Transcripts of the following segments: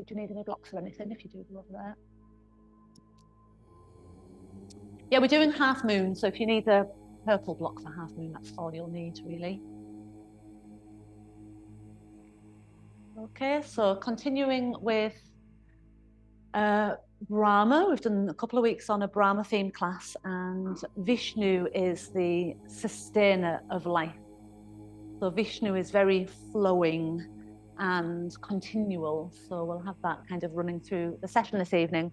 Do you need any blocks or anything if you do go over there? Yeah, we're doing half moon, so if you need a purple block for half moon, that's all you'll need, really. Okay, so continuing with Brahma, we've done a couple of weeks on a Brahma themed class, and Vishnu is the sustainer of life. So Vishnu is very flowing and continual. So we'll have that kind of running through the session this evening.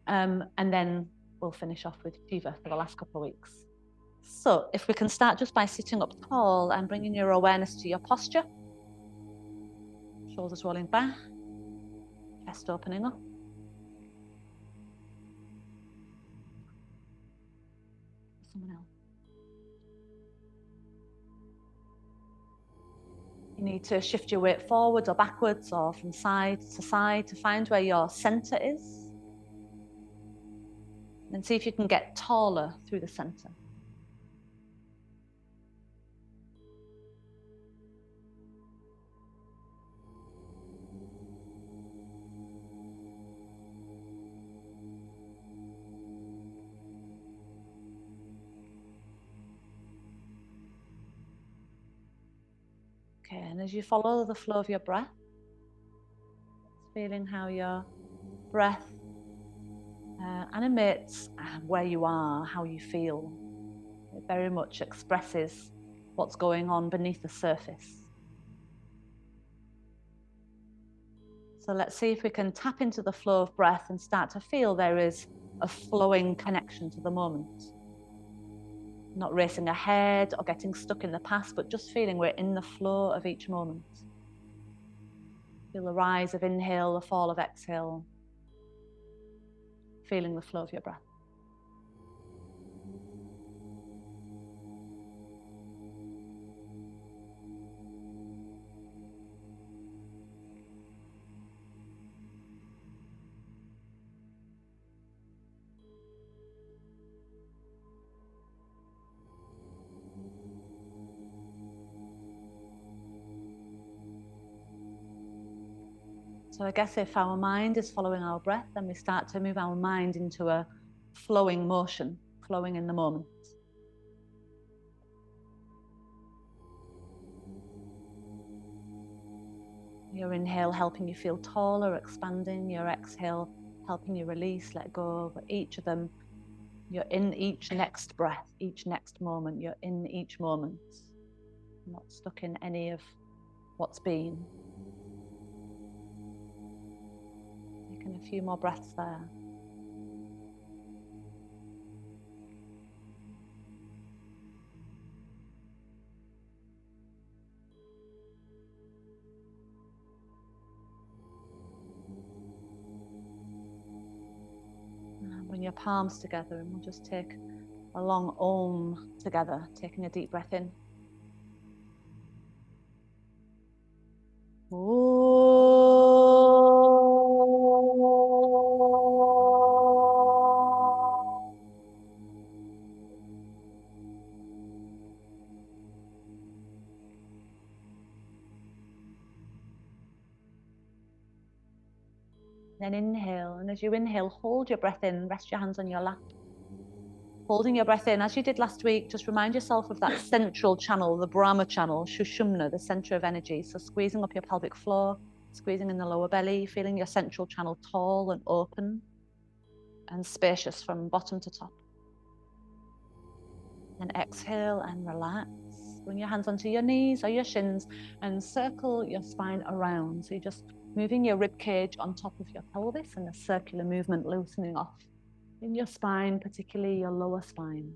And then we'll finish off with Shiva for the last couple of weeks. So if we can start just by sitting up tall and bringing your awareness to your posture. Shoulders rolling back, chest opening up. Someone else. You need to shift your weight forwards or backwards or from side to find where your center is. And see if you can get taller through the center. Okay, and as you follow the flow of your breath, feeling how your breath animates where you are, how you feel. It very much expresses what's going on beneath the surface. So let's see if we can tap into the flow of breath and start to feel there is a flowing connection to the moment. Not racing ahead or getting stuck in the past, but just feeling we're in the flow of each moment. Feel the rise of inhale, the fall of exhale. Feeling the flow of your breath. So I guess if our mind is following our breath, then we start to move our mind into a flowing motion, flowing in the moment. Your inhale helping you feel taller, expanding. Your exhale helping you release, let go. But each of them, you're in each next breath, each next moment. You're in each moment, not stuck in any of what's been. Taking a few more breaths there. Bring your palms together and we'll just take a long Om together, taking a deep breath in. Then inhale, and as you inhale, hold your breath in, rest your hands on your lap. Holding your breath in, as you did last week, just remind yourself of that central channel, the Brahma channel, Shushumna, the center of energy. So squeezing up your pelvic floor, squeezing in the lower belly, feeling your central channel tall and open and spacious from bottom to top. And exhale and relax. Bring your hands onto your knees or your shins and circle your spine around. So you're just moving your rib cage on top of your pelvis and a circular movement loosening off in your spine, particularly your lower spine.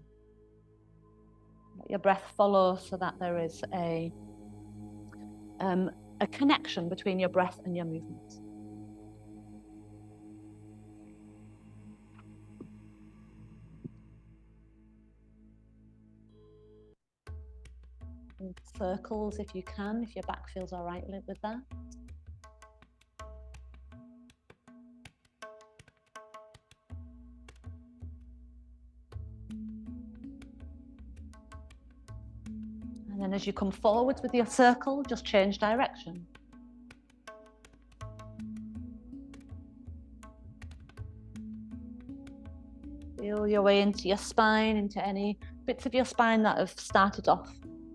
Let your breath follow so that there is a connection between your breath and your movement. And circles if you can, if your back feels all right with that. And then as you come forwards with your circle, just change direction. Feel your way into your spine, into any bits of your spine that have started off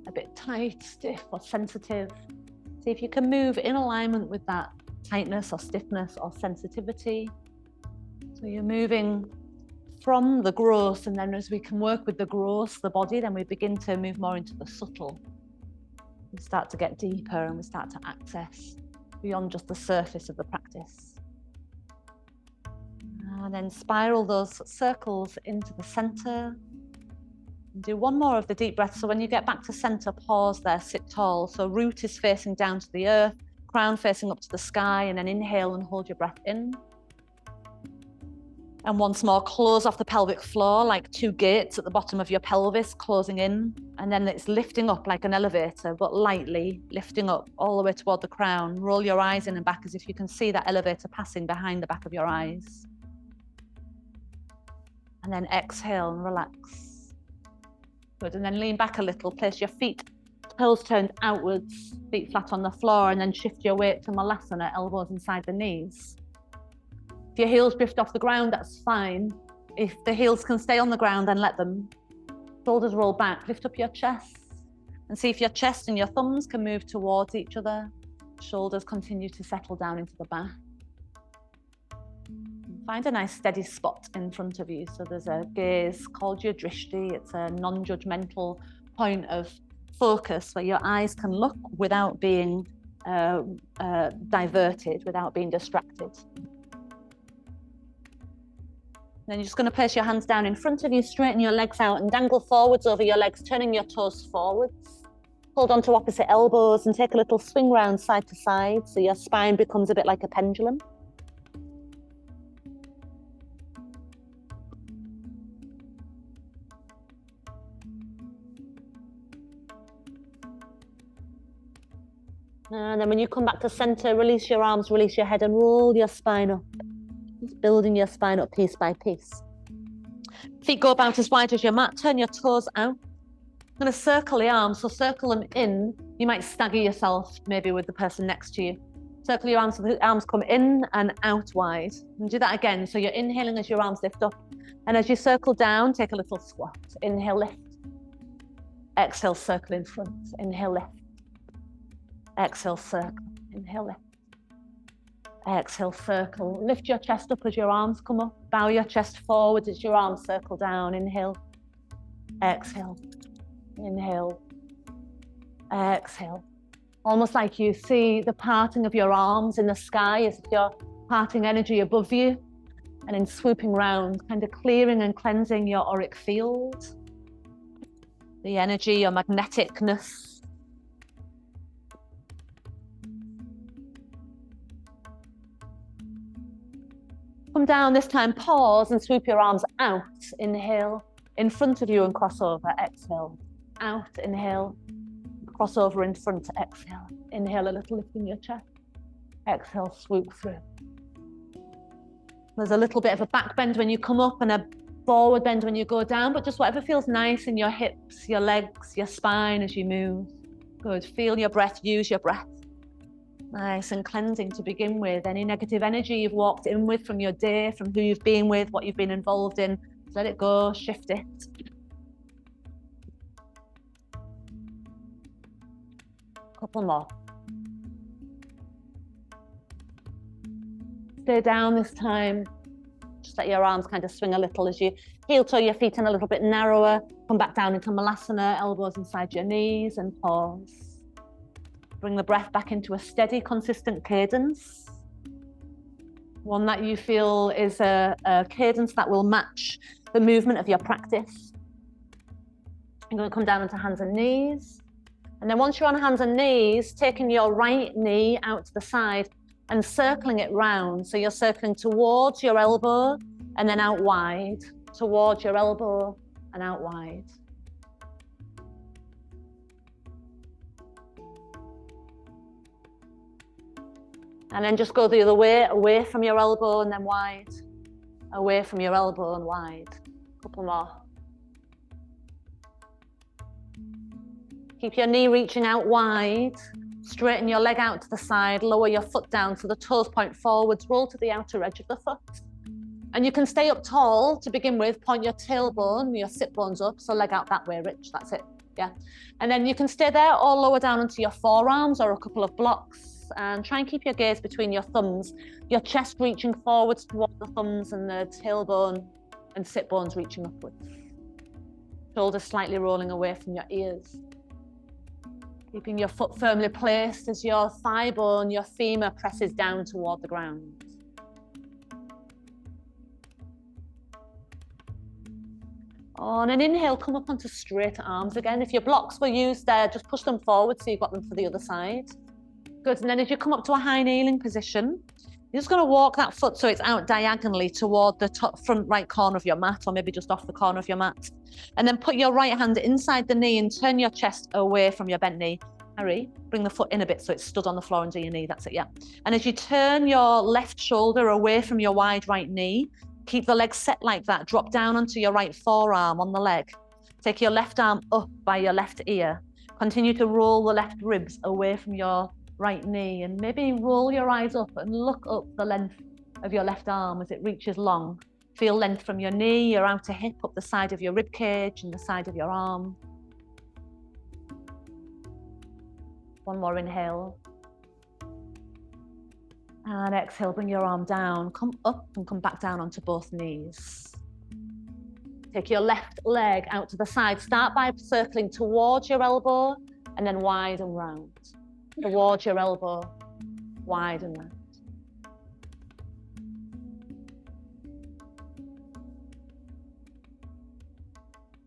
a bit tight, stiff, or sensitive. See if you can move in alignment with that tightness or stiffness or sensitivity. So you're moving from the gross, and then as we can work with the gross, the body, then we begin to move more into the subtle. We start to get deeper and we start to access beyond just the surface of the practice. And then spiral those circles into the center. Do one more of the deep breaths. So when you get back to center, pause there, sit tall. So root is facing down to the earth, crown facing up to the sky, and then inhale and hold your breath in. And once more, close off the pelvic floor like two gates at the bottom of your pelvis, closing in. And then it's lifting up like an elevator, but lightly lifting up all the way toward the crown. Roll your eyes in and back as if you can see that elevator passing behind the back of your eyes. And then exhale and relax. Good, and then lean back a little, place your feet, toes turned outwards, feet flat on the floor, and then shift your weight to Malasana, elbows inside the knees. If your heels drift off the ground, that's fine. If the heels can stay on the ground, then let them. Shoulders roll back, lift up your chest, and see if your chest and your thumbs can move towards each other. Shoulders continue to settle down into the back. Find a nice steady spot in front of you. So there's a gaze called your drishti. It's a non-judgmental point of focus where your eyes can look without being diverted, without being distracted. Then you're just going to place your hands down in front of you, straighten your legs out and dangle forwards over your legs, turning your toes forwards. Hold on to opposite elbows and take a little swing round side to side so your spine becomes a bit like a pendulum. And then when you come back to center, release your arms, release your head and roll your spine up. Just building your spine up piece by piece. Feet go about as wide as your mat. Turn your toes out. I'm going to circle the arms. So circle them in. You might stagger yourself maybe with the person next to you. Circle your arms so the arms come in and out wide. And do that again. So you're inhaling as your arms lift up. And as you circle down, take a little squat. Inhale, lift. Exhale, circle in front. Inhale, lift. Exhale, circle. Inhale, lift. Exhale, circle. Lift your chest up as your arms come up. Bow your chest forward as your arms circle down. Inhale. Exhale. Inhale. Exhale. Almost like you see the parting of your arms in the sky as if you're parting energy above you and then swooping round, kind of clearing and cleansing your auric field. The energy, your magneticness. Come down this time, pause and swoop your arms out. Inhale, in front of you and cross over. Exhale, out, inhale, cross over in front, exhale. Inhale, a little lift in your chest. Exhale, swoop through. There's a little bit of a back bend when you come up and a forward bend when you go down, but just whatever feels nice in your hips, your legs, your spine as you move. Good, feel your breath, use your breath. Nice and cleansing to begin with. Any negative energy you've walked in with from your day, from who you've been with, what you've been involved in, let it go, shift it. Couple more. Stay down this time. Just let your arms kind of swing a little as you heel toe your feet in a little bit narrower. Come back down into Malasana, elbows inside your knees and pause. Bring the breath back into a steady, consistent cadence. One that you feel is a cadence that will match the movement of your practice. You're going to come down onto hands and knees. And then once you're on hands and knees, taking your right knee out to the side and circling it round. So you're circling towards your elbow and then out wide, towards your elbow and out wide. And then just go the other way, away from your elbow and then wide, away from your elbow and wide. Couple more. Keep your knee reaching out wide, straighten your leg out to the side, lower your foot down so the toes point forwards, roll to the outer edge of the foot. And you can stay up tall to begin with, point your tailbone, your sit bones up, so leg out that way, Rich, that's it, yeah. And then you can stay there or lower down onto your forearms or a couple of blocks, and try and keep your gaze between your thumbs, your chest reaching forwards towards the thumbs and the tailbone, and sit bones reaching upwards. Shoulders slightly rolling away from your ears. Keeping your foot firmly placed as your thigh bone, your femur presses down toward the ground. On an inhale, come up onto straight arms again. If your blocks were used there, just push them forward so you've got them for the other side. Good, and then as you come up to a high kneeling position, you're just going to walk that foot so it's out diagonally toward the top front right corner of your mat, or maybe just off the corner of your mat. And then put your right hand inside the knee and turn your chest away from your bent knee. Harry, bring the foot in a bit so it's stood on the floor under your knee. That's it, yeah. And as you turn your left shoulder away from your wide right knee, keep the leg set like that. Drop down onto your right forearm on the leg. Take your left arm up by your left ear. Continue to roll the left ribs away from your right knee, and maybe roll your eyes up and look up the length of your left arm as it reaches long. Feel length from your knee, your outer hip, up the side of your rib cage and the side of your arm. One more inhale. And exhale, bring your arm down, come up and come back down onto both knees. Take your left leg out to the side. Start by circling towards your elbow and then wide and round. Towards your elbow, wide and round.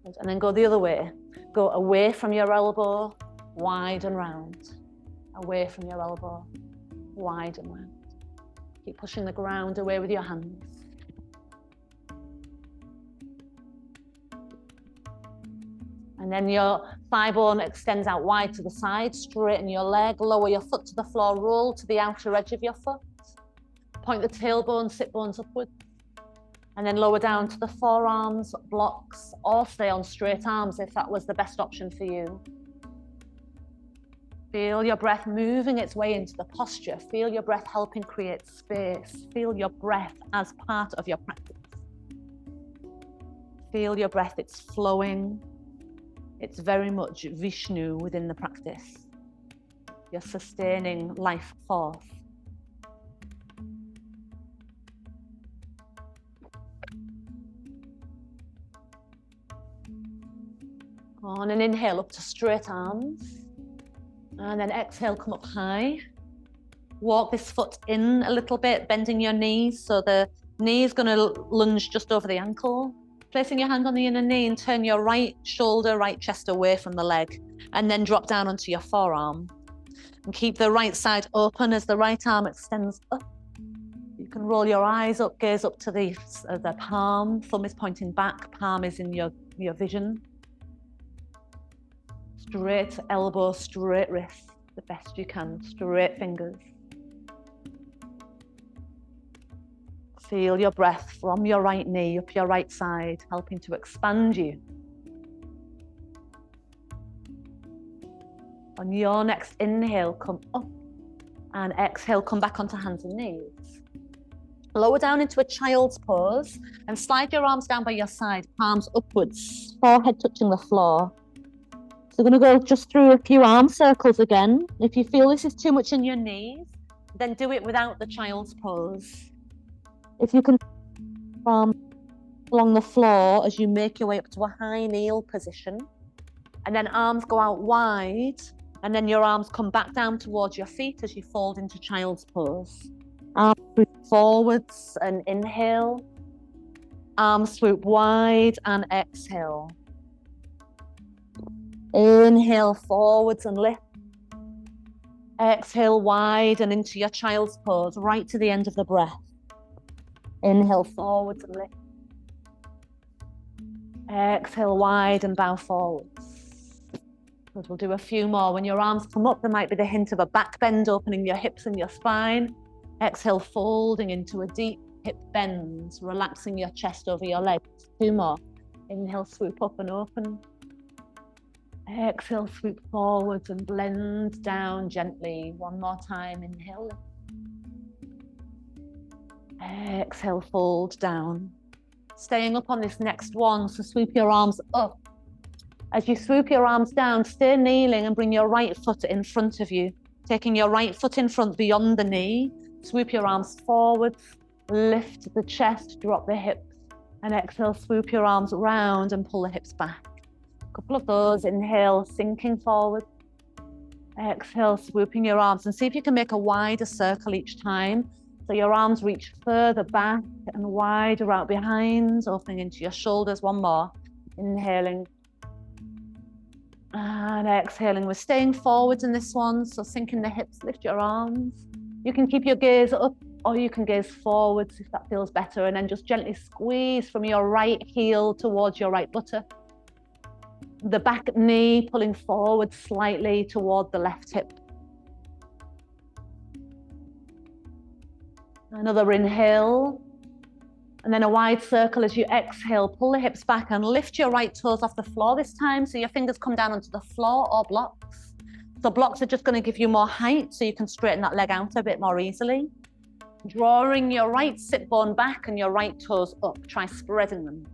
And then go the other way. Go away from your elbow, wide and round. Away from your elbow, wide and round. Keep pushing the ground away with your hands. And then your thigh bone extends out wide to the side, straighten your leg, lower your foot to the floor, roll to the outer edge of your foot. Point the tailbone, sit bones upwards. And then lower down to the forearms, blocks, or stay on straight arms if that was the best option for you. Feel your breath moving its way into the posture. Feel your breath helping create space. Feel your breath as part of your practice. Feel your breath, it's flowing. It's very much Vishnu within the practice. You're sustaining life force. On an inhale, up to straight arms. And then exhale, come up high. Walk this foot in a little bit, bending your knees. So the knee is going to lunge just over the ankle. Placing your hand on the inner knee and turn your right shoulder, right chest away from the leg. And then drop down onto your forearm. And keep the right side open as the right arm extends up. You can roll your eyes up, gaze up to the palm. Thumb is pointing back, palm is in your vision. Straight elbow, straight wrist, the best you can, straight fingers. Feel your breath from your right knee up your right side, helping to expand you. On your next inhale, come up, and exhale, come back onto hands and knees. Lower down into a child's pose and slide your arms down by your side, palms upwards, forehead touching the floor. So we're going to go just through a few arm circles again. If you feel this is too much in your knees, then do it without the child's pose. If you can palm along the floor as you make your way up to a high kneel position, and then arms go out wide, and then your arms come back down towards your feet as you fold into child's pose. Arms swoop forwards and inhale. Arms swoop wide and exhale. Inhale forwards and lift. Exhale wide and into your child's pose, right to the end of the breath. Inhale forwards and lift. Exhale wide and bow forwards. Good, we'll do a few more. When your arms come up, there might be the hint of a back bend, opening your hips and your spine. Exhale, folding into a deep hip bend, relaxing your chest over your legs. Two more. Inhale, swoop up and open. Exhale, swoop forwards and blend down gently. One more time, inhale. Exhale, fold down. Staying up on this next one, so swoop your arms up. As you swoop your arms down, stay kneeling and bring your right foot in front of you. Taking your right foot in front beyond the knee, swoop your arms forwards, lift the chest, drop the hips, and exhale, swoop your arms round and pull the hips back. A couple of those. Inhale, sinking forward. Exhale, swooping your arms, and see if you can make a wider circle each time. So your arms reach further back and wider out behind, opening into your shoulders. One more. Inhaling. And exhaling. We're staying forwards in this one, so sinking the hips, lift your arms. You can keep your gaze up or you can gaze forwards if that feels better, and then just gently squeeze from your right heel towards your right buttock. The back knee pulling forward slightly toward the left hip. Another inhale. And then a wide circle as you exhale, pull the hips back and lift your right toes off the floor this time. So your fingers come down onto the floor or blocks. So blocks are just going to give you more height so you can straighten that leg out a bit more easily. Drawing your right sit bone back and your right toes up. Try spreading them.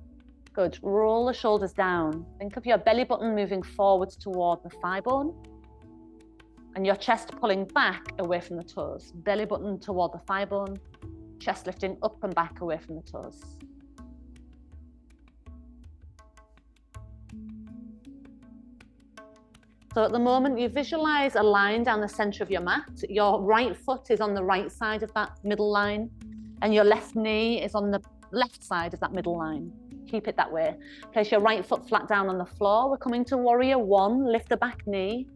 Good. Roll the shoulders down. Think of your belly button moving forwards toward the thigh bone. And your chest pulling back away from the toes. Belly button toward the thigh bone. Chest lifting up and back away from the toes. So at the moment, you visualize a line down the center of your mat. Your right foot is on the right side of that middle line, and your left knee is on the left side of that middle line. Keep it that way. Place your right foot flat down on the floor. We're coming to warrior one. Lift the back knee.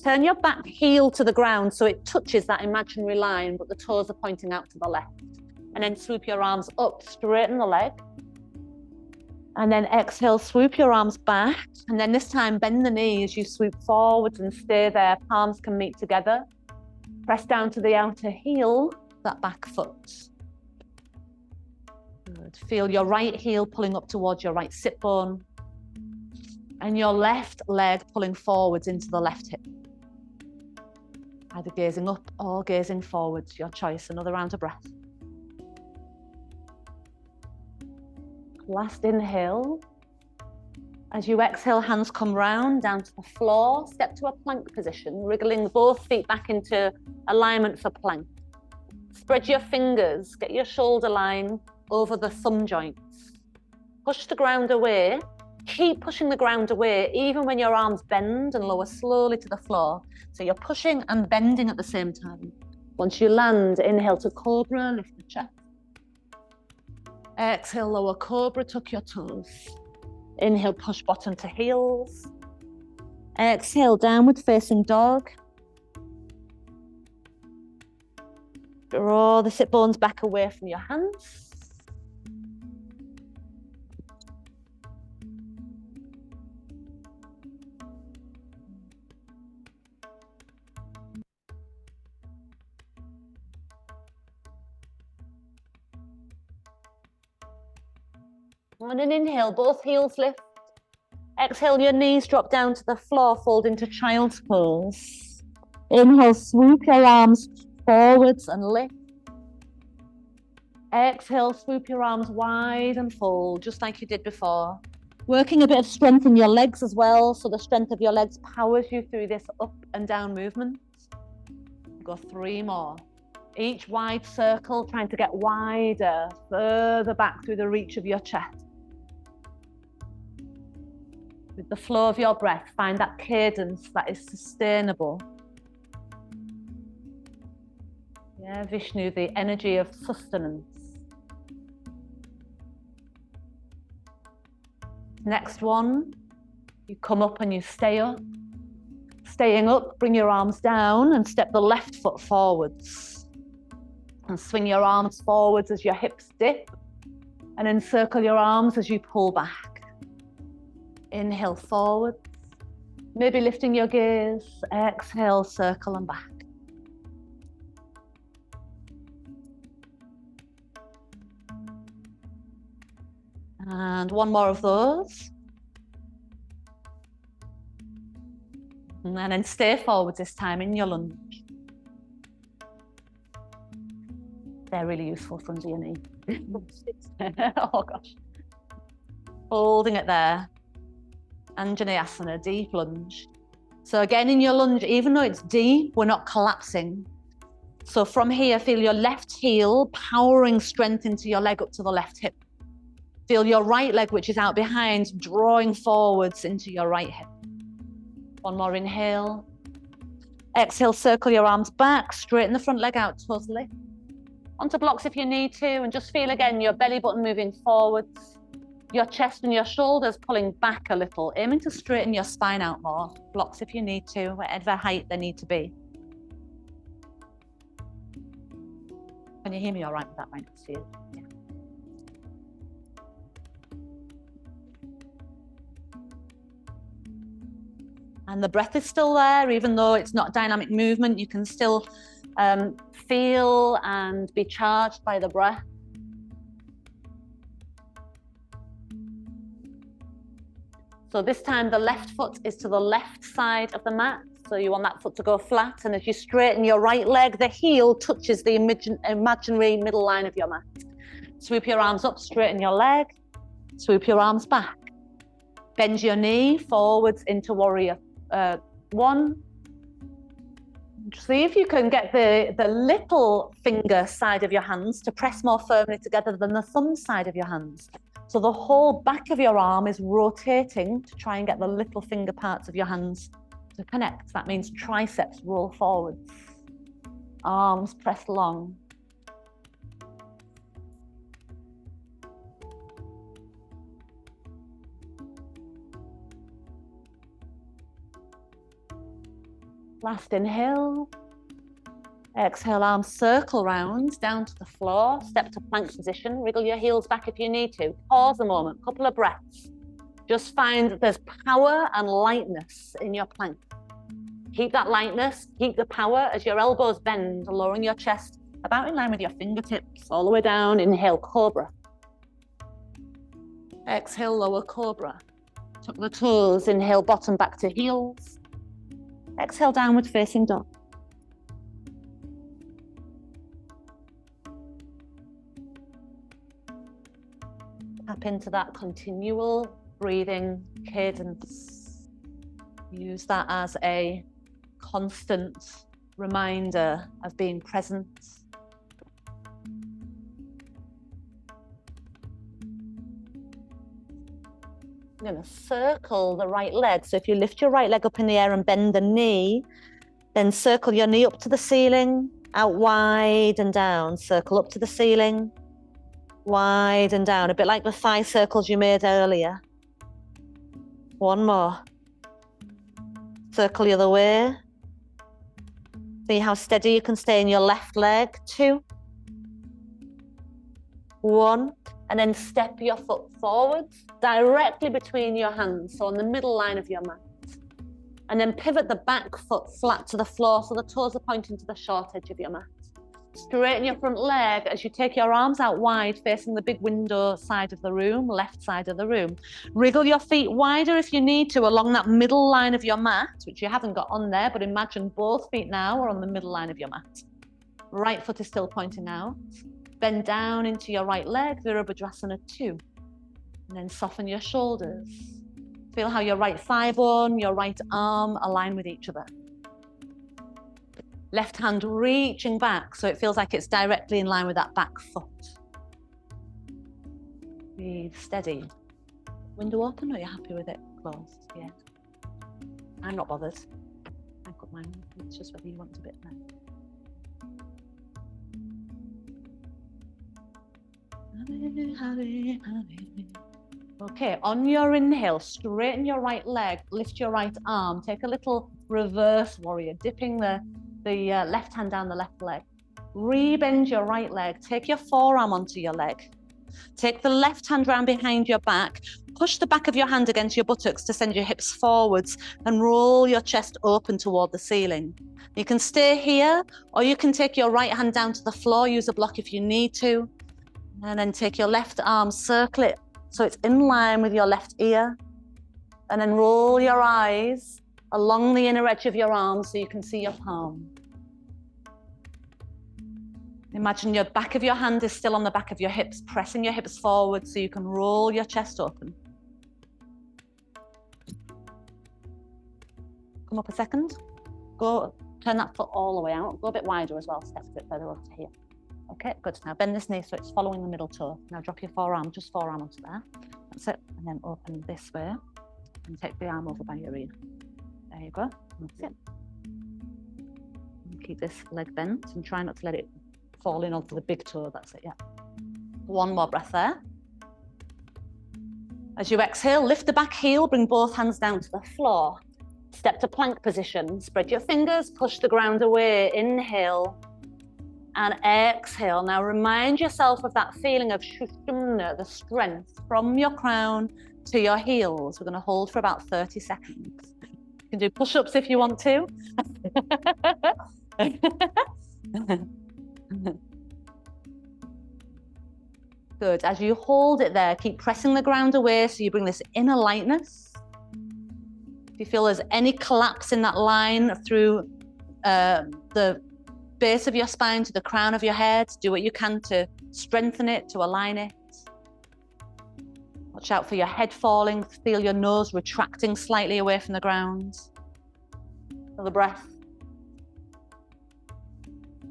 Turn your back heel to the ground so it touches that imaginary line, but the toes are pointing out to the left. And then swoop your arms up, straighten the leg. And then exhale, swoop your arms back. And then this time, bend the knee as you swoop forwards and stay there. Palms can meet together. Press down to the outer heel, that back foot. Good. Feel your right heel pulling up towards your right sit bone. And your left leg pulling forwards into the left hip. Either gazing up or gazing forwards, your choice. Another round of breath. Last inhale. As you exhale, hands come round down to the floor. Step to a plank position, wriggling both feet back into alignment for plank. Spread your fingers, get your shoulder line over the thumb joints. Push the ground away. Keep pushing the ground away, even when your arms bend and lower slowly to the floor. So you're pushing and bending at the same time. Once you land, inhale to cobra, lift the chest. Exhale, lower cobra, tuck your toes. Inhale, push bottom to heels. Exhale, downward facing dog. Draw the sit bones back away from your hands. On an inhale, both heels lift. Exhale, your knees drop down to the floor, fold into child's pose. Inhale, swoop your arms forwards and lift. Exhale, swoop your arms wide and fold, just like you did before. Working a bit of strength in your legs as well, so the strength of your legs powers you through this up and down movement. Go 3 more. Each wide circle, trying to get wider, further back through the reach of your chest. With the flow of your breath, find that cadence that is sustainable. Yeah, Vishnu, the energy of sustenance. Next one, you come up and you stay up. Staying up, bring your arms down and step the left foot forwards. And swing your arms forwards as your hips dip. And encircle your arms as you pull back. Inhale forward. Maybe lifting your gaze. Exhale, circle and back. And one more of those. And then stay forward this time in your lunge. They're really useful for under your knee. Oh gosh. Holding it there. Anjaneyasana, deep lunge. So again, in your lunge, even though it's deep, we're not collapsing. So from here, feel your left heel powering strength into your leg up to the left hip. Feel your right leg, which is out behind, drawing forwards into your right hip. One more inhale. Exhale, circle your arms back, straighten the front leg out, toes lift. Onto blocks if you need to, and just feel again your belly button moving forwards, your chest and your shoulders pulling back a little, aiming to straighten your spine out more. Blocks if you need to, whatever height they need to be. Can you hear me all right with that mic? Yeah. And the breath is still there, even though it's not dynamic movement, you can still feel and be charged by the breath. So this time the left foot is to the left side of the mat. So you want that foot to go flat. And as you straighten your right leg, the heel touches the imaginary middle line of your mat. Swoop your arms up, straighten your leg. Swoop your arms back. Bend your knee forwards into warrior one. See if you can get the little finger side of your hands to press more firmly together than the thumb side of your hands. So the whole back of your arm is rotating to try and get the little finger parts of your hands to connect. That means triceps roll forwards, arms press long. Last inhale. Exhale, arms circle round, down to the floor, step to plank position, wriggle your heels back if you need to. Pause a moment, couple of breaths. Just find that there's power and lightness in your plank. Keep that lightness, keep the power as your elbows bend, lowering your chest about in line with your fingertips, all the way down. Inhale, cobra. Exhale, lower cobra. Tuck the toes, inhale, bottom back to heels. Exhale, downward facing dog. Tap into that continual breathing cadence. Use that as a constant reminder of being present. I'm going to circle the right leg. So if you lift your right leg up in the air and bend the knee, then circle your knee up to the ceiling, out wide and down. Circle up to the ceiling, wide and down, a bit like the thigh circles you made earlier. One more. Circle the other way. See how steady you can stay in your left leg. 2, 1. And then step your foot forwards, directly between your hands, so on the middle line of your mat. And then pivot the back foot flat to the floor, so the toes are pointing to the short edge of your mat. Straighten your front leg as you take your arms out wide, facing the big window side of the room, left side of the room. Wriggle your feet wider if you need to, along that middle line of your mat, which you haven't got on there, but imagine both feet now are on the middle line of your mat. Right foot is still pointing out. Bend down into your right leg, Virabhadrasana 2. And then soften your shoulders. Feel how your right thigh bone, your right arm align with each other. Left hand reaching back, so it feels like it's directly in line with that back foot. Breathe steady. Window open, or are you happy with it closed? Yeah. I'm not bothered. I've got mine. It's just whether you want a bit there. Okay, on your inhale, straighten your right leg, lift your right arm, take a little reverse warrior, dipping the left hand down the left leg. Rebend your right leg, take your forearm onto your leg. Take the left hand round behind your back, push the back of your hand against your buttocks to send your hips forwards and roll your chest open toward the ceiling. You can stay here, or you can take your right hand down to the floor, use a block if you need to. And then take your left arm, circle it so it's in line with your left ear. And then roll your eyes along the inner edge of your arm so you can see your palm. Imagine your back of your hand is still on the back of your hips, pressing your hips forward so you can roll your chest open. Come up a second. Go, turn that foot all the way out. Go a bit wider as well, step a bit further over to here. Okay, good. Now bend this knee so it's following the middle toe. Now drop your forearm, just forearm onto there. That's it. And then open this way and take the arm over by your ear. There you go. That's it. And keep this leg bent and try not to let it fall in onto the big toe. That's it, yeah. One more breath there. As you exhale, lift the back heel, bring both hands down to the floor. Step to plank position. Spread your fingers, push the ground away. Inhale and exhale. Now remind yourself of that feeling of shushumna, the strength from your crown to your heels. We're going to hold for about 30 seconds. You can do push-ups if you want to. Good. As you hold it there, keep pressing the ground away so you bring this inner lightness. If you feel there's any collapse in that line through the base of your spine to the crown of your head, do what you can to strengthen it, to align it. Watch out for your head falling. Feel your nose retracting slightly away from the ground. Feel the breath.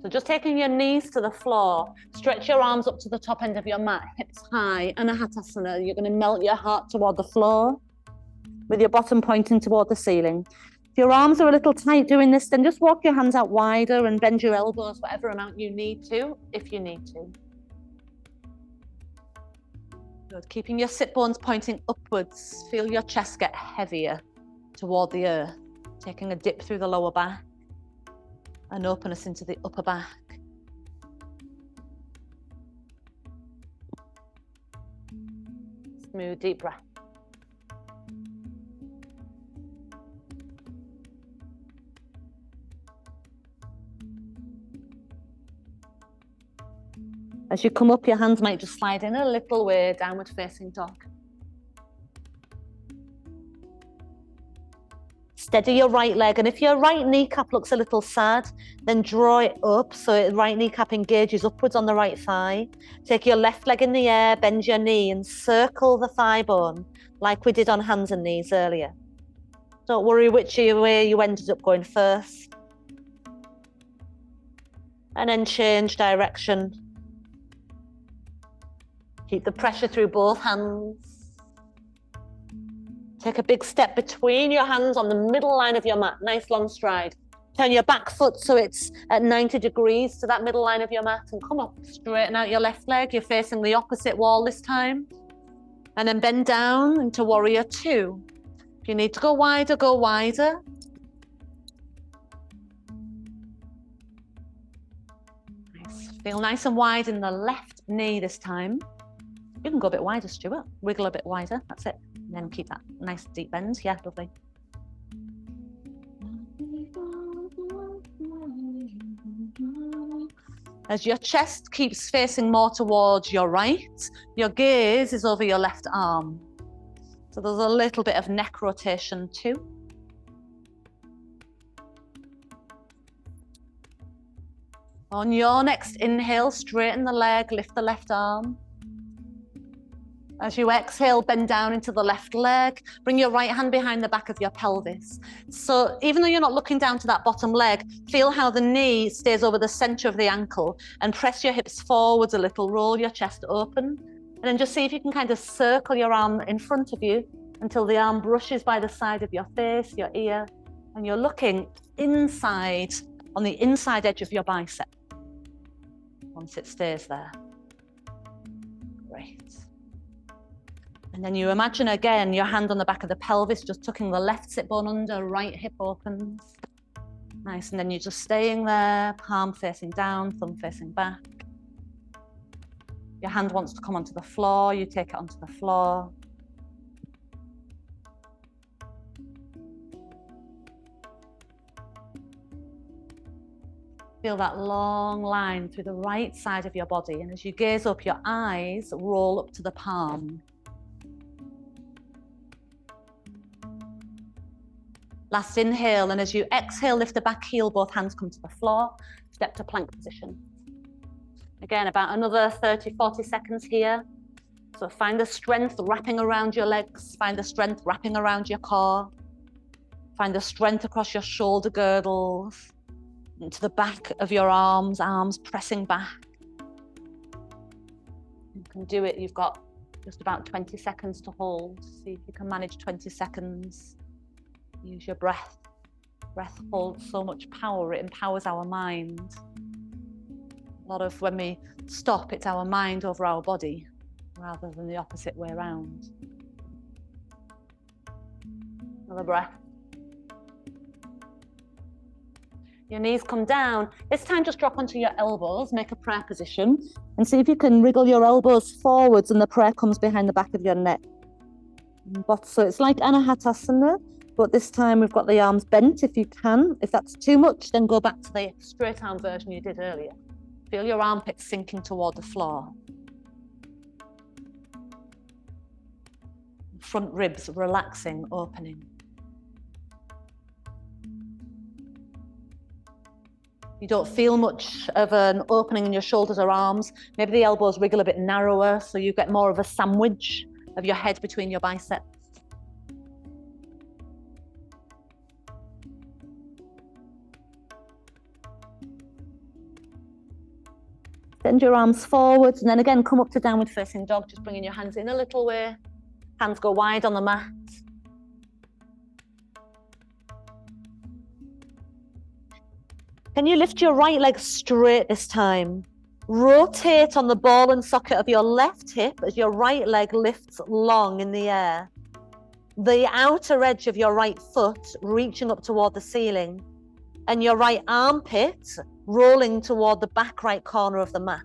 So just taking your knees to the floor, stretch your arms up to the top end of your mat, hips high, Anahatasana. You're going to melt your heart toward the floor with your bottom pointing toward the ceiling. If your arms are a little tight doing this, then just walk your hands out wider and bend your elbows whatever amount you need to, if you need to. Good. Keeping your sit bones pointing upwards. Feel your chest get heavier toward the earth. Taking a dip through the lower back and open us into the upper back. Smooth, deep breath. As you come up, your hands might just slide in a little way, downward facing dog. Steady your right leg, and if your right kneecap looks a little sad, then draw it up so the right kneecap engages upwards on the right thigh. Take your left leg in the air, bend your knee and circle the thigh bone like we did on hands and knees earlier. Don't worry which way you ended up going first. And then change direction. Keep the pressure through both hands. Take a big step between your hands on the middle line of your mat. Nice long stride. Turn your back foot so it's at 90 degrees to that middle line of your mat and come up. Straighten out your left leg. You're facing the opposite wall this time. And then bend down into warrior two. If you need to go wider, go wider. Nice. Feel nice and wide in the left knee this time. You can go a bit wider, Stuart. Wiggle a bit wider. That's it. And then keep that nice deep bend. Yeah, lovely. As your chest keeps facing more towards your right, your gaze is over your left arm. So there's a little bit of neck rotation too. On your next inhale, straighten the leg, lift the left arm. As you exhale, bend down into the left leg. Bring your right hand behind the back of your pelvis. So even though you're not looking down to that bottom leg, feel how the knee stays over the center of the ankle and press your hips forwards a little, roll your chest open. And then just see if you can kind of circle your arm in front of you until the arm brushes by the side of your face, your ear, and you're looking inside, on the inside edge of your bicep. Once it stays there. Great. And then you imagine again your hand on the back of the pelvis, just tucking the left sit bone under, right hip opens. Nice, and then you're just staying there, palm facing down, thumb facing back. Your hand wants to come onto the floor, you take it onto the floor. Feel that long line through the right side of your body, and as you gaze up, your eyes roll up to the palm. Last inhale, and as you exhale, lift the back heel, both hands come to the floor, step to plank position. Again, about another 30, 40 seconds here. So find the strength wrapping around your legs, find the strength wrapping around your core, find the strength across your shoulder girdles, into the back of your arms pressing back. You can do it, you've got just about 20 seconds to hold. See if you can manage 20 seconds. Use your breath. Breath holds so much power, it empowers our mind. A lot of when we stop, it's our mind over our body, rather than the opposite way around. Another breath. Your knees come down. This time just drop onto your elbows, make a prayer position, and see if you can wriggle your elbows forwards and the prayer comes behind the back of your neck. So it's like Anahatasana, but this time we've got the arms bent if you can. If that's too much, then go back to the straight arm version you did earlier. Feel your armpits sinking toward the floor. Front ribs relaxing, opening. You don't feel much of an opening in your shoulders or arms. Maybe the elbows wriggle a bit narrower, so you get more of a sandwich of your head between your biceps. Bend your arms forwards, and then again, come up to downward facing dog, just bringing your hands in a little way. Hands go wide on the mat. Can you lift your right leg straight this time? Rotate on the ball and socket of your left hip as your right leg lifts long in the air. The outer edge of your right foot reaching up toward the ceiling, and your right armpit rolling toward the back right corner of the mat.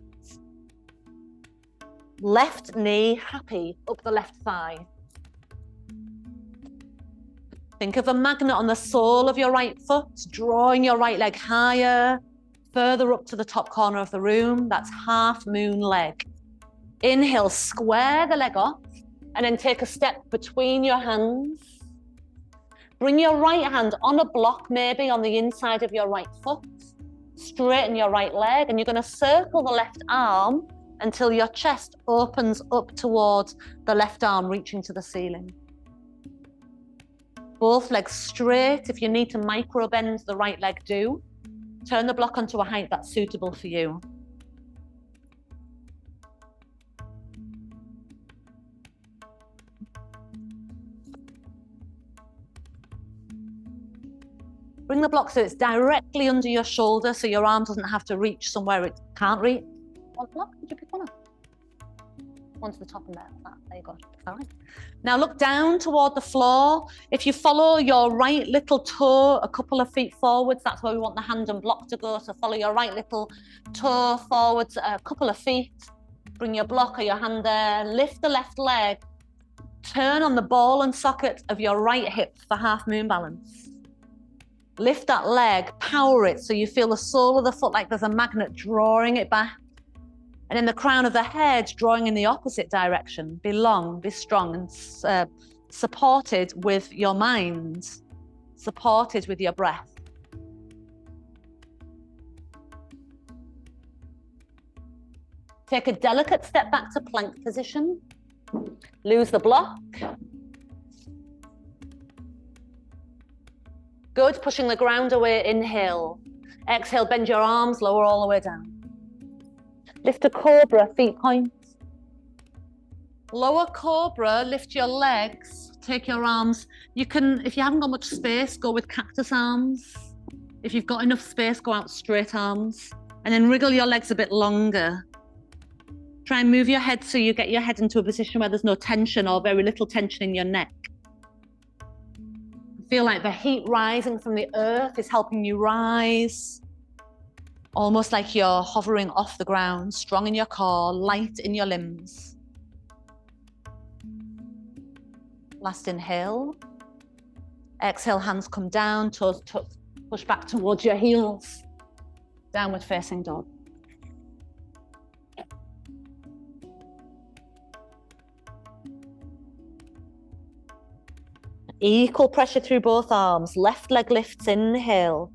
Left knee happy up the left thigh. Think of a magnet on the sole of your right foot, drawing your right leg higher, further up to the top corner of the room. That's half moon leg. Inhale, square the leg off, and then take a step between your hands. Bring your right hand on a block, maybe on the inside of your right foot. Straighten your right leg, and you're going to circle the left arm until your chest opens up towards the left arm, reaching to the ceiling. Both legs straight. If you need to micro bend the right leg, do. Turn the block onto a height that's suitable for you. Bring the block so it's directly under your shoulder, so your arm doesn't have to reach somewhere it can't reach. One block, did you pick one up? One to the top and there, there you go. All right. Now look down toward the floor. If you follow your right little toe a couple of feet forwards, that's where we want the hand and block to go. So follow your right little toe forwards a couple of feet. Bring your block or your hand there. Lift the left leg. Turn on the ball and socket of your right hip for half moon balance. Lift that leg, power it so you feel the sole of the foot like there's a magnet drawing it back. And in the crown of the head, drawing in the opposite direction. Be long, be strong, and supported with your mind, supported with your breath. Take a delicate step back to plank position. Lose the block. Good, pushing the ground away, inhale. Exhale, bend your arms, lower all the way down. Lift a cobra, feet point. Lower cobra, lift your legs, take your arms. You can, if you haven't got much space, go with cactus arms. If you've got enough space, go out straight arms. And then wriggle your legs a bit longer. Try and move your head so you get your head into a position where there's no tension or very little tension in your neck. Feel like the heat rising from the earth is helping you rise. Almost like you're hovering off the ground, strong in your core, light in your limbs. Last inhale. Exhale, hands come down, toes push back towards your heels. Downward facing dog. Equal pressure through both arms. Left leg lifts, inhale.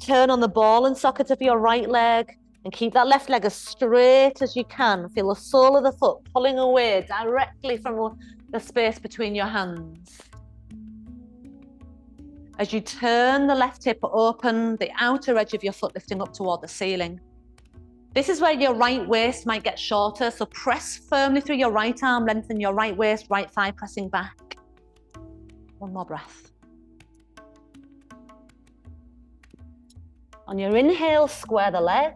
Turn on the ball and socket of your right leg. And keep that left leg as straight as you can. Feel the sole of the foot pulling away directly from the space between your hands. As you turn the left hip, open the outer edge of your foot, lifting up toward the ceiling. This is where your right waist might get shorter, so press firmly through your right arm, lengthen your right waist, right thigh pressing back. One more breath. On your inhale, square the leg.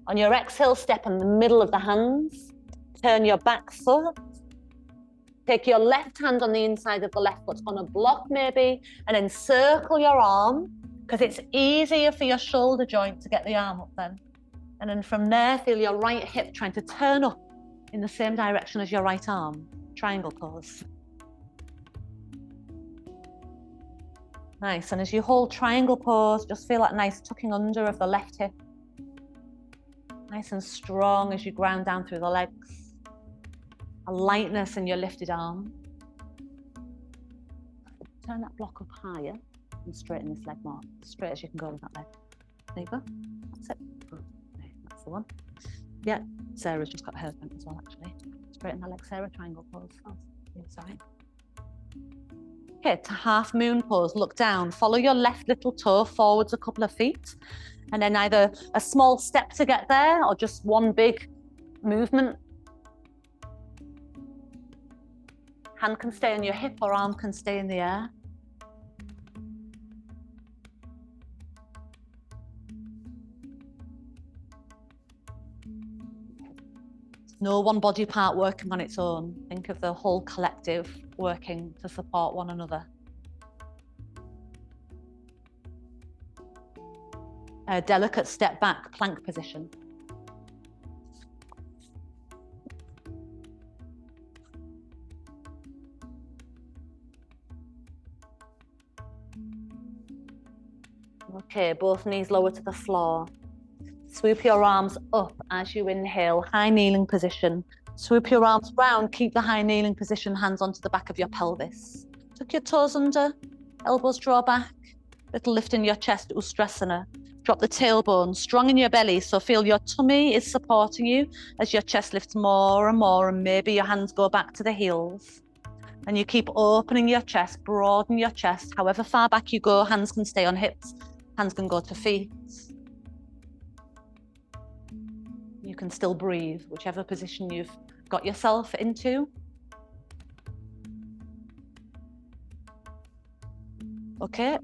On your exhale, step in the middle of the hands. Turn your back foot. Take your left hand on the inside of the left foot on a block maybe, and then circle your arm, because it's easier for your shoulder joint to get the arm up then. And then from there, feel your right hip trying to turn up in the same direction as your right arm. Triangle pose. Nice, and as you hold triangle pose, just feel that nice tucking under of the left hip. Nice and strong as you ground down through the legs. A lightness in your lifted arm. Turn that block up higher and straighten this leg more. Straight as you can go with that leg. There you go. That's it. Okay, that's the one. Yeah, Sarah's just got hers bent as well, actually. Straighten that leg, Sarah. Triangle pose. Oh, yeah, sorry. Okay, to half moon pose. Look down. Follow your left little toe forwards a couple of feet. And then either a small step to get there or just one big movement. Hand can stay on your hip or arm can stay in the air. No one body part working on its own. Think of the whole collective working to support one another. A delicate step back, plank position. Okay, both knees lower to the floor. Swoop your arms up as you inhale, high kneeling position. Swoop your arms round, keep the high kneeling position, hands onto the back of your pelvis. Tuck your toes under, elbows draw back, little lift in your chest, Ustrasana. Drop the tailbone, strong in your belly, so feel your tummy is supporting you as your chest lifts more and more, and maybe your hands go back to the heels. And you keep opening your chest, broaden your chest. However far back you go, hands can stay on hips, hands can go to feet. You can still breathe, whichever position you've got yourself into. Okay.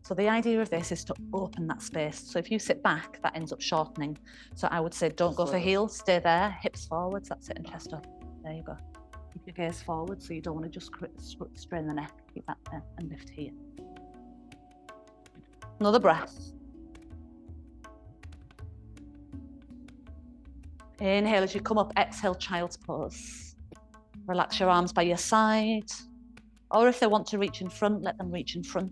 So the idea of this is to open that space. So if you sit back, that ends up shortening. So I would say don't go for heels, stay there, hips forwards, that's it, and chest up. There you go. Keep your gaze forward, so you don't want to just strain the neck. Keep that there and lift here. Another breath. Inhale as you come up, exhale, child's pose. Relax your arms by your side. Or if they want to reach in front, let them reach in front.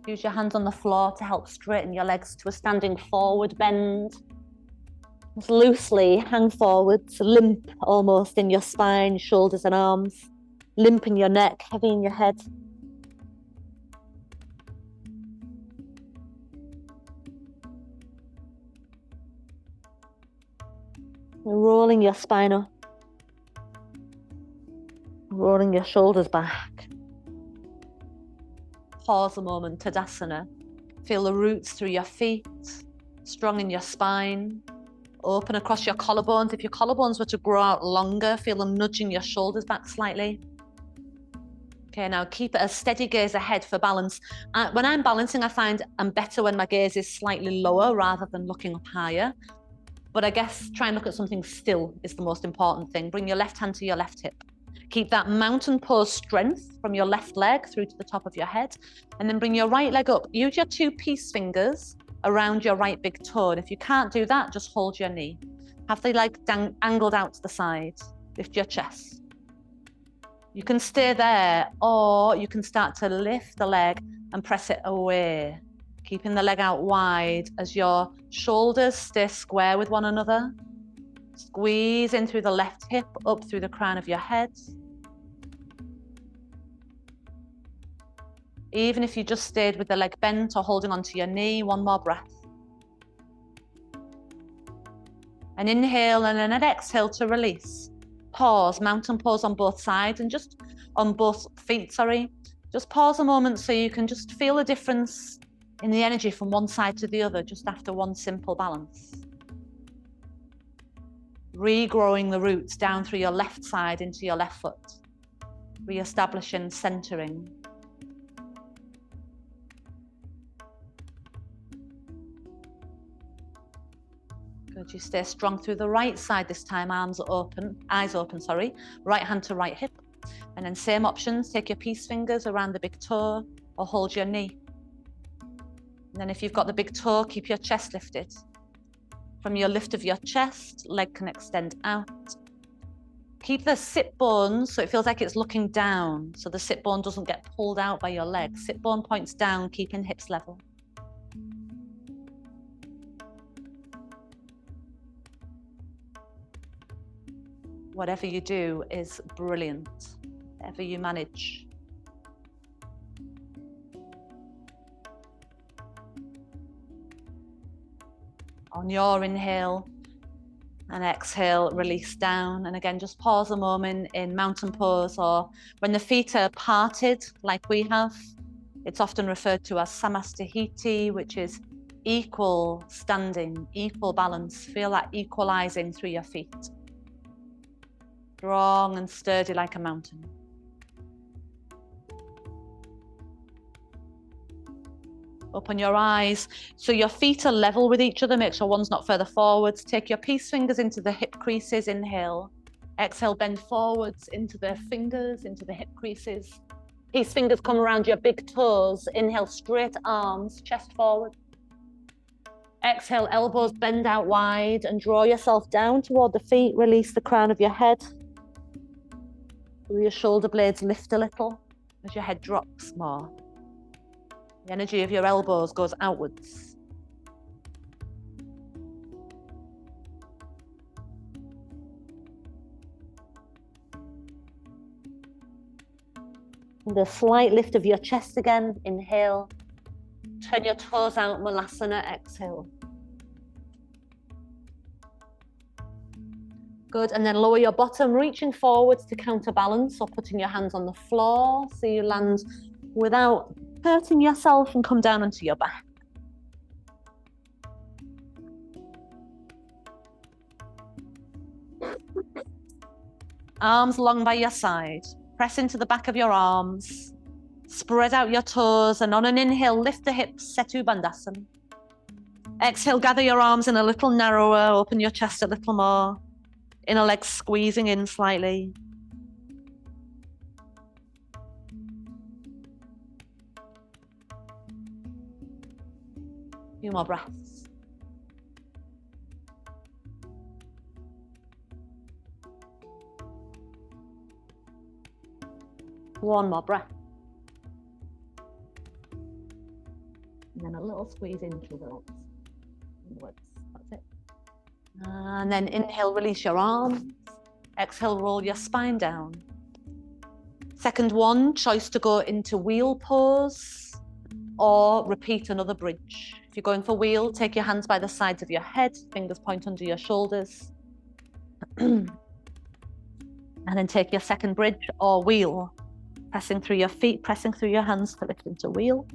Use your hands on the floor to help straighten your legs to a standing forward bend. Just loosely hang forwards, limp almost in your spine, shoulders and arms. Limp in your neck, heavy in your head. Rolling your spine up. Rolling your shoulders back. Pause a moment, Tadasana. Feel the roots through your feet, strong in your spine. Open across your collarbones. If your collarbones were to grow out longer, feel them nudging your shoulders back slightly. Okay, now keep a steady gaze ahead for balance. When I'm balancing, I find I'm better when my gaze is slightly lower rather than looking up higher. But I guess try and look at something still is the most important thing. Bring your left hand to your left hip. Keep that mountain pose strength from your left leg through to the top of your head. And then bring your right leg up. Use your two peace fingers around your right big toe. And if you can't do that, just hold your knee. Have the leg angled out to the side. Lift your chest. You can stay there, or you can start to lift the leg and press it away, keeping the leg out wide as your shoulders stay square with one another. Squeeze in through the left hip, up through the crown of your head. Even if you just stayed with the leg bent or holding onto your knee, one more breath. An inhale and an exhale to release. Pause, mountain pose on both sides and just on both feet, sorry. Just pause a moment so you can just feel the difference in the energy from one side to the other just after one simple balance. Regrowing the roots down through your left side into your left foot. Re-establishing centering. Good, you stay strong through the right side this time, eyes open, sorry. Right hand to right hip. And then same options, take your peace fingers around the big toe or hold your knee. And then if you've got the big toe, keep your chest lifted. From your lift of your chest, leg can extend out. Keep the sit bones so it feels like it's looking down, so the sit bone doesn't get pulled out by your leg. Sit bone points down, keeping hips level. Whatever you do is brilliant, whatever you manage. On your inhale and exhale, release down. And again, just pause a moment in mountain pose, or when the feet are parted like we have, it's often referred to as samastahiti, which is equal standing, equal balance. Feel that equalizing through your feet. Strong and sturdy like a mountain. Open your eyes so your feet are level with each other. Make sure one's not further forwards. Take your peace fingers into the hip creases. Inhale. Exhale, bend forwards into the fingers, into the hip creases. Peace fingers come around your big toes. Inhale, straight arms, chest forward. Exhale, elbows bend out wide and draw yourself down toward the feet. Release the crown of your head. Your shoulder blades lift a little as your head drops more. The energy of your elbows goes outwards. And a slight lift of your chest again. Inhale. Turn your toes out, Malasana. Exhale. Good, and then lower your bottom, reaching forwards to counterbalance or putting your hands on the floor so you land without hurting yourself and come down onto your back. Arms long by your side. Press into the back of your arms. Spread out your toes, and on an inhale, lift the hips, Setu Bandhasana. Exhale, gather your arms in a little narrower, open your chest a little more. Inner leg squeezing in slightly. A few more breaths. One more breath. And then a little squeeze in through the legs. Inwards. That's it. And then inhale, release your arms. Exhale, roll your spine down. Second one, choice to go into wheel pose or repeat another bridge. If you're going for wheel, take your hands by the sides of your head, fingers point under your shoulders. And then take your second bridge or wheel, pressing through your feet, pressing through your hands to lift into wheel.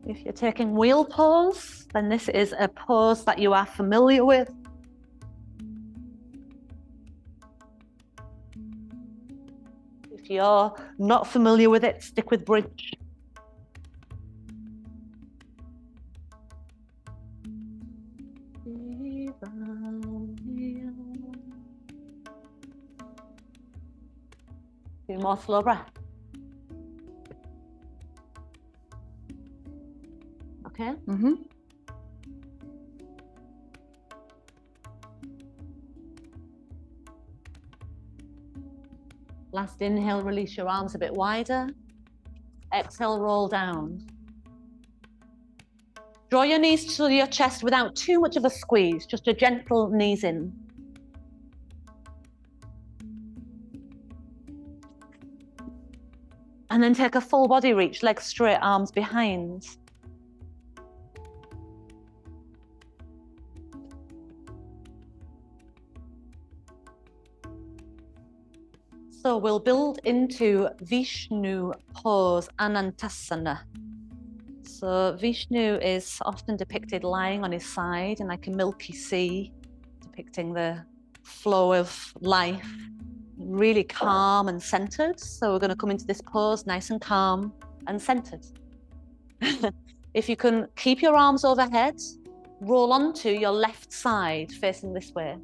If you're taking wheel pose, then this is a pose that you are familiar with. If you're not familiar with it, stick with bridge. Few more slow breaths. Okay. Last inhale, release your arms a bit wider. Exhale, roll down. Draw your knees to your chest without too much of a squeeze, just a gentle knees in. And then take a full body reach, legs straight, arms behind. So we'll build into Vishnu pose, Anantasana. So Vishnu is often depicted lying on his side in like a milky sea, depicting the flow of life, really calm and centered. So we're going to come into this pose nice and calm and centered. If you can keep your arms overhead, roll onto your left side facing this way.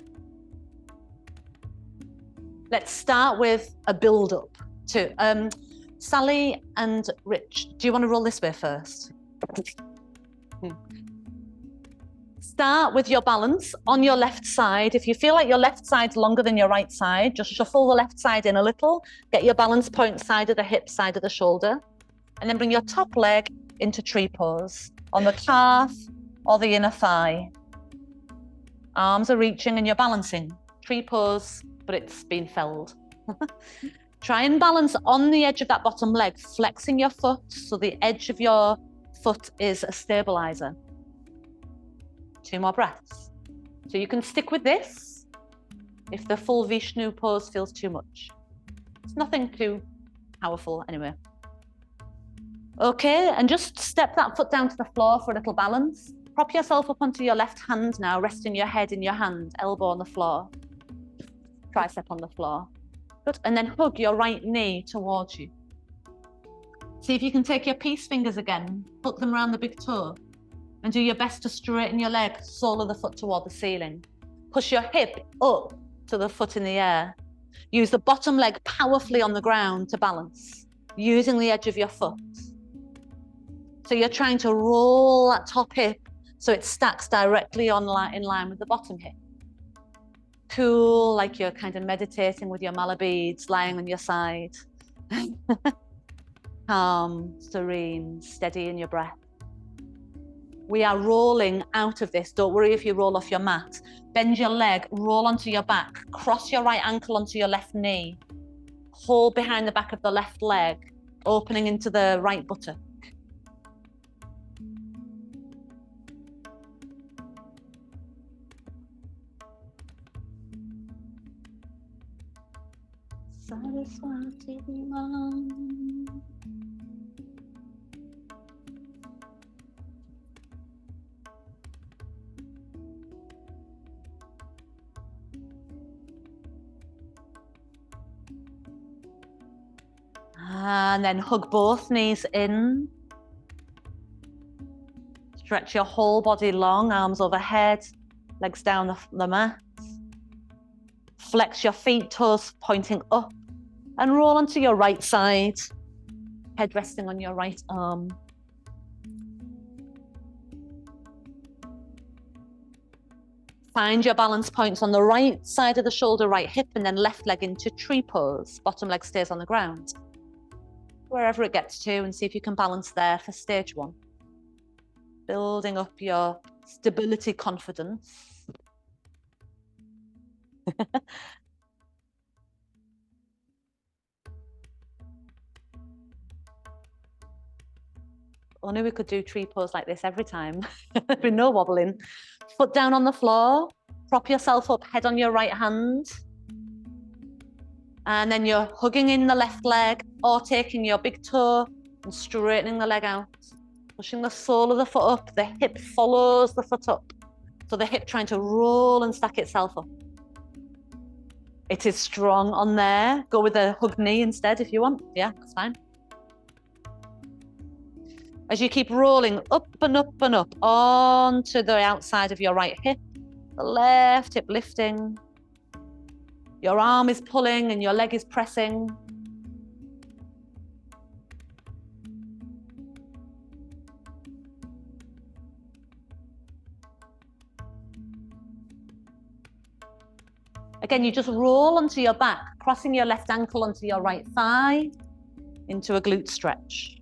Let's start with a build up to Sally and Rich. Do you want to roll this way first? Start with your balance on your left side. If you feel like your left side's longer than your right side, just shuffle the left side in a little, get your balance point side of the hip, side of the shoulder, and then bring your top leg into tree pose on the calf or the inner thigh. Arms are reaching and you're balancing. Tree pose, but it's been felled. Try and balance on the edge of that bottom leg, flexing your foot so the edge of your foot is a stabilizer. 2 more breaths. So you can stick with this if the full Vishnu pose feels too much. It's nothing too powerful anyway. Okay, and just step that foot down to the floor for a little balance. Prop yourself up onto your left hand now, resting your head in your hand, elbow on the floor, tricep on the floor. Good, and then hug your right knee towards you. See if you can take your peace fingers again, hook them around the big toe, and do your best to straighten your leg, sole of the foot toward the ceiling. Push your hip up to the foot in the air. Use the bottom leg powerfully on the ground to balance, using the edge of your foot. So you're trying to roll that top hip so it stacks directly in line with the bottom hip. Cool, like you're kind of meditating with your mala beads lying on your side. Calm, serene, steady in your breath. We are rolling out of this. Don't worry if you roll off your mat. Bend your leg, roll onto your back, cross your right ankle onto your left knee. Hold behind the back of the left leg, opening into the right buttock. Saraswati Mam. And then hug both knees in. Stretch your whole body long, arms overhead, legs down the mat. Flex your feet, toes pointing up, and roll onto your right side, head resting on your right arm. Find your balance points on the right side of the shoulder, right hip, and then left leg into tree pose. Bottom leg stays on the ground. Wherever it gets to, and see if you can balance there for stage 1. Building up your stability confidence. Only we could do tree pose like this every time. There'd be no wobbling. Foot down on the floor, prop yourself up, head on your right hand. And then you're hugging in the left leg or taking your big toe and straightening the leg out. Pushing the sole of the foot up, the hip follows the foot up. So the hip trying to roll and stack itself up. It is strong on there. Go with a hug knee instead if you want. Yeah, that's fine. As you keep rolling up and up and up onto the outside of your right hip, the left hip lifting. Your arm is pulling and your leg is pressing. Again, you just roll onto your back, crossing your left ankle onto your right thigh into a glute stretch.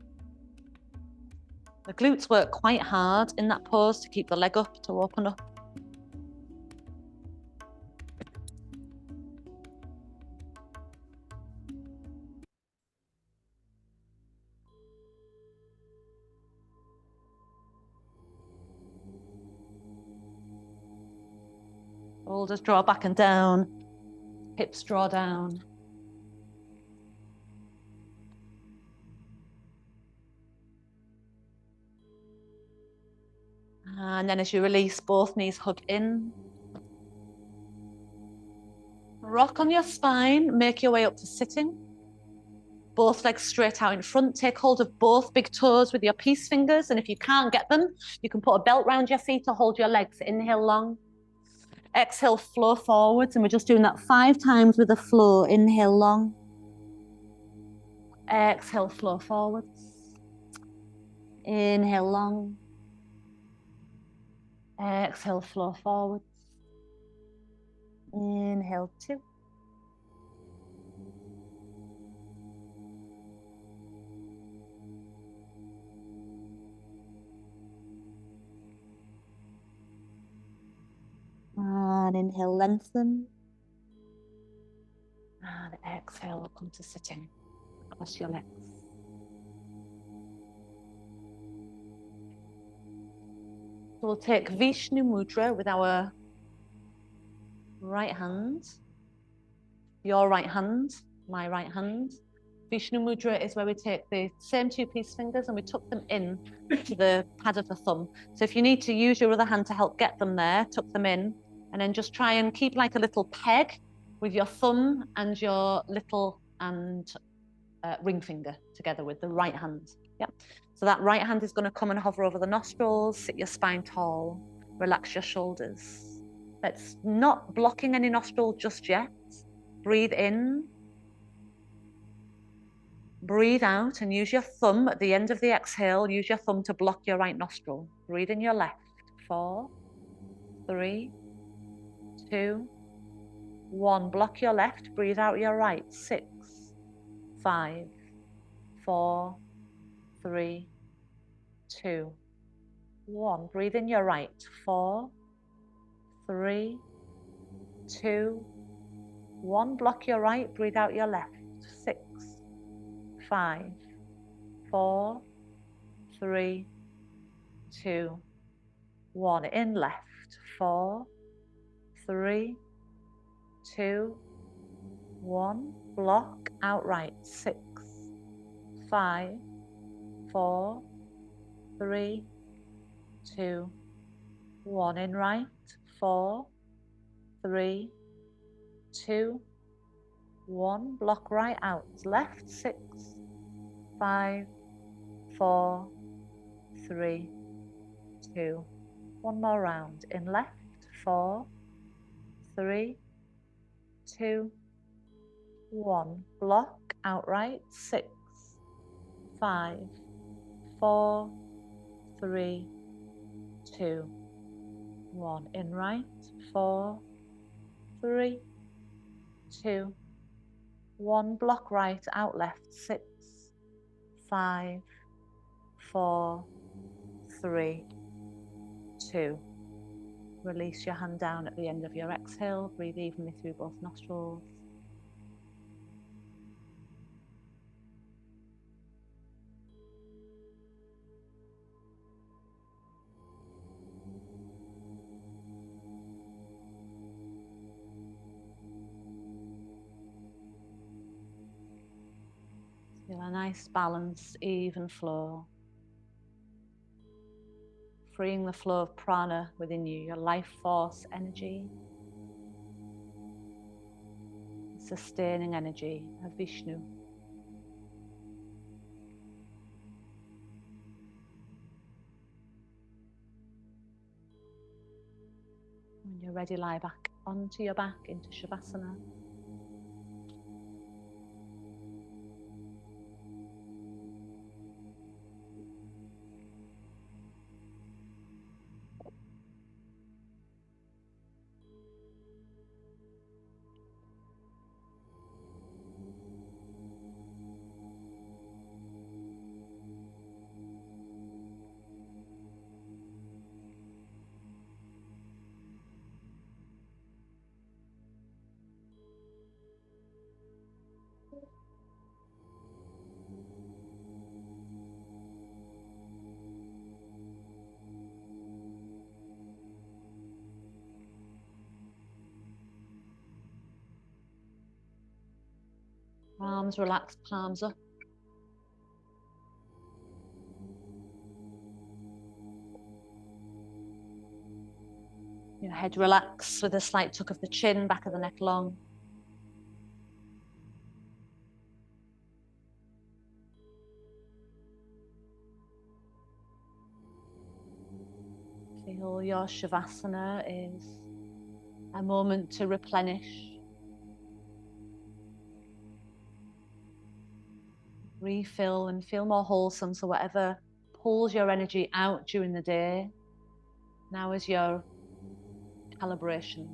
The glutes work quite hard in that pose to keep the leg up, to open up. Shoulders draw back and down, hips draw down. And then as you release, both knees hug in. Rock on your spine, make your way up to sitting. Both legs straight out in front. Take hold of both big toes with your peace fingers. And if you can't get them, you can put a belt around your feet to hold your legs. Inhale long. Exhale, flow forwards. And we're just doing that 5 times with a flow. Inhale long. Exhale, flow forwards. Inhale long. Exhale, flow forwards. Inhale 2. And inhale, lengthen. And exhale, come to sitting. Cross your legs. So we'll take Vishnu Mudra with our right hand. Your right hand, my right hand. Vishnu Mudra is where we take the same 2 peace fingers and we tuck them in to the pad of the thumb. So if you need to use your other hand to help get them there, tuck them in, and then just try and keep like a little peg with your thumb and your little ring finger together with the right hand. Yeah. So that right hand is going to come and hover over the nostrils, sit your spine tall, relax your shoulders. Let's not blocking any nostril just yet. Breathe in. Breathe out and use your thumb at the end of the exhale. Use your thumb to block your right nostril. Breathe in your left. 4, 3, 2, 1. Block your left. Breathe out your right. 6, 5, 4, 3, 2, 1. Breathe in your right. 4, 3, 2, 1. Block your right. Breathe out your left. 6, 5, 4, 3, 2, 1. In left. 4, 3, 2, 1. Block out right. 6, 5, 4, 3, 2, 1. In right. 4, 3, 2, 1. Block right out. Left. 6, 5, 4, 3, 2. 1 more round. In left. 4, 3, 2, 1. Block out right. 6, 5, 4, 3, 2, 1. In right. 4, 3, 2, 1. Block right out left. 6, 5, 4, 3, 2. Release your hand down at the end of your exhale. Breathe evenly through both nostrils. Feel a nice balanced, even flow. Freeing the flow of prana within you, your life force energy. Sustaining energy of Vishnu. When you're ready, lie back onto your back into Shavasana. Arms relaxed, palms up. Your head relaxed with a slight tuck of the chin, back of the neck long. Feel your Shavasana is a moment to replenish, refill, and feel more wholesome. So whatever pulls your energy out during the day, now is your calibration.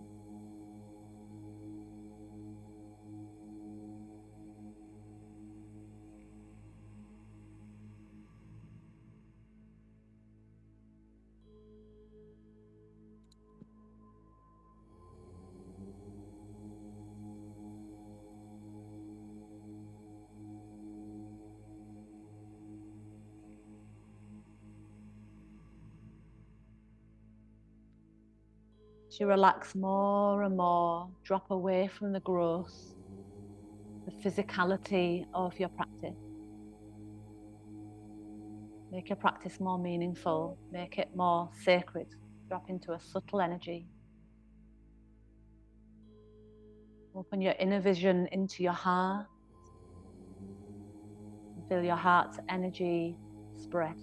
As you relax more and more, drop away from the gross, the physicality of your practice. Make your practice more meaningful, make it more sacred. Drop into a subtle energy. Open your inner vision into your heart. Feel your heart's energy spread.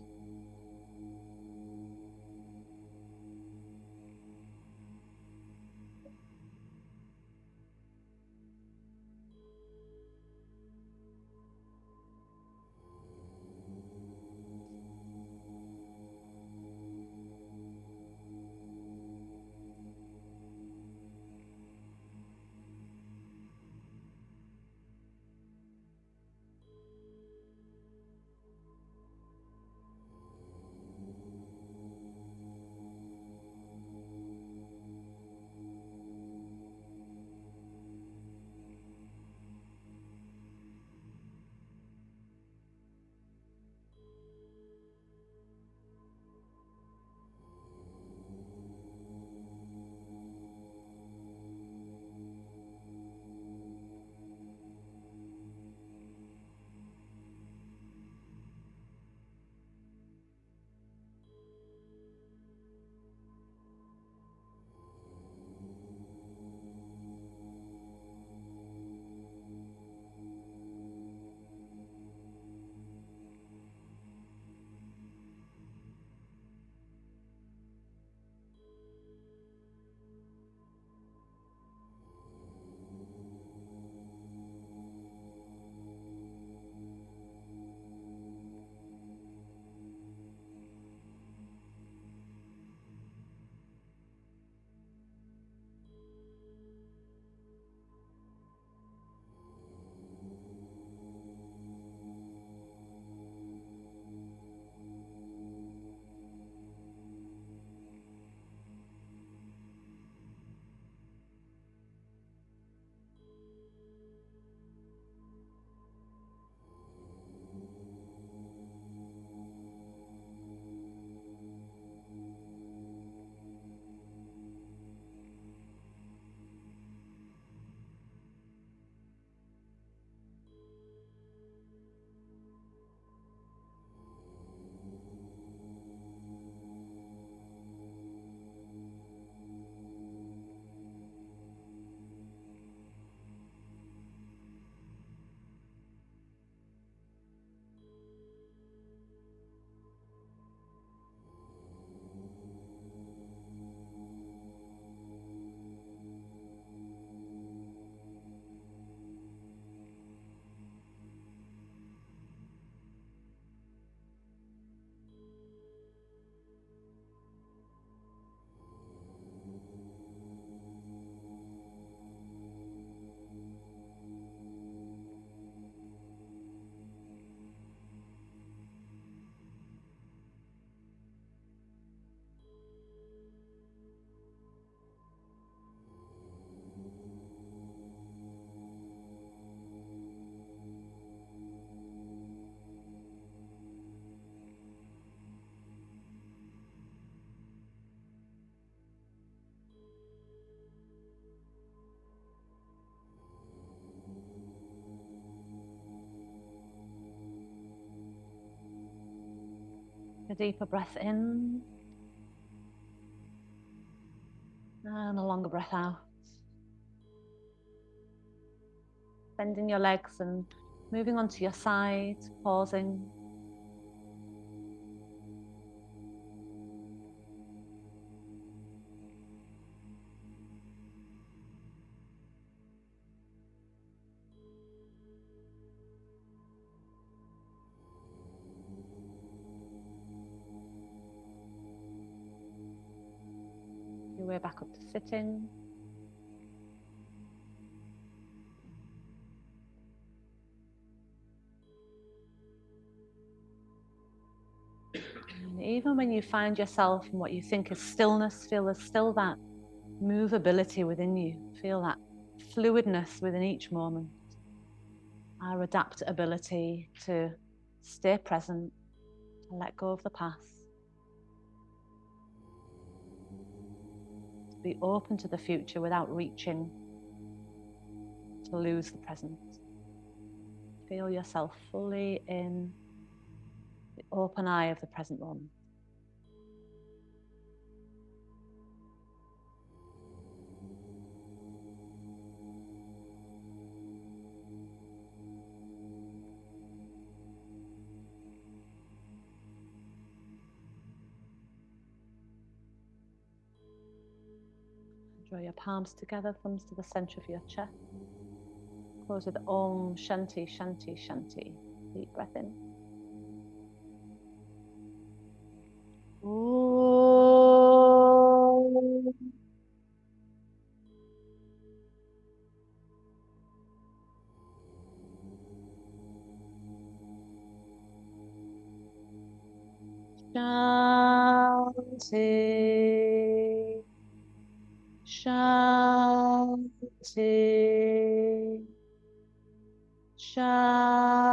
A deeper breath in. And a longer breath out. Bending your legs and moving onto your side, pausing. Your way back up to sitting. And even when you find yourself in what you think is stillness, feel there's still that movability within you. Feel that fluidness within each moment. Our adaptability to stay present, to let go of the past. To be open to the future without reaching to lose the present. Feel yourself fully in the open eye of the present moment. Draw your palms together, thumbs to the center of your chest. Close with Om Shanti Shanti Shanti. Deep breath in. Om. Shanti. Shanti. Shanti.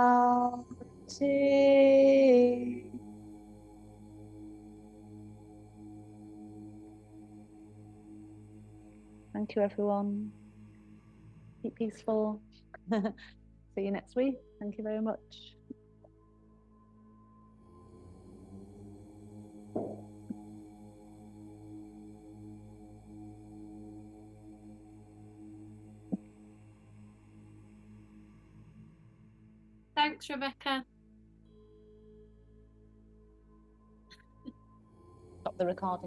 Thank you, everyone. Keep peaceful. See you next week. Thank you very much. Thanks, Rebecca. Stop the recording.